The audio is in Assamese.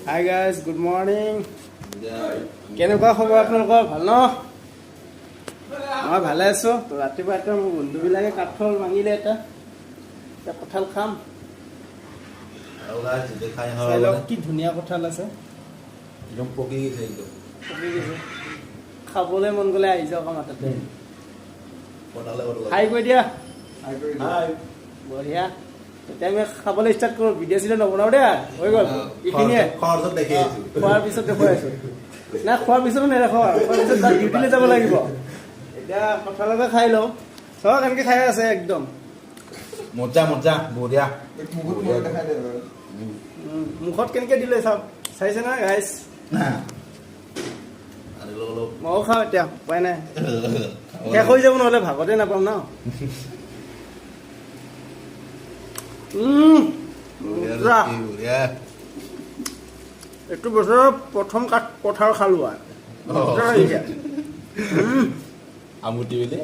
Hi guys, good morning. কেনেকুৱা খবৰ আপোনালোকৰ? ভাল ন? মই ভালে আছোঁ। তো ৰাতিপুৱা এটা মোৰ বন্ধুবিলাকে কাঠল ভাঙিলে এতিয়া কঁঠাল খাম। চাই লওক কি ধুনীয়া কঁঠাল আছে। পকি গৈছে খাবলৈ মন গ'লে আহি যাওক আমাৰ তাতে। হাই কৈ দিয়া। বঢ়িয়া। এতিয়া আমি খাবলৈ ষ্টাৰ্ট কৰোঁ। ভিডিঅ' চিডিঅ' নবনাওঁ দেই। হৈ গ'ল এইখিনিয়ে। খোৱাৰ পিছত দেখুৱাই আছোঁ। নাই, খোৱাৰ পিছতো নেদেখাওঁ আৰু খোৱাৰ পিছত ডিউটিলৈ যাব লাগিব। এতিয়া কঁঠালকে খাই লওঁ। চাওক এনেকৈ খাই আছে একদম মজা মজা বঢ়িয়া। মুখত কেনেকৈ দিলে চাওক, চাইছে নহয় গাইজ। ময়ো খাওঁ এতিয়া, উপায় নাই। শেষ হৈ যাব নহ'লে ভাগতে নাপাম ন। এইটো বছৰৰ প্ৰথম কঁঠাল খালোঁ আৰু আমুটি বুলি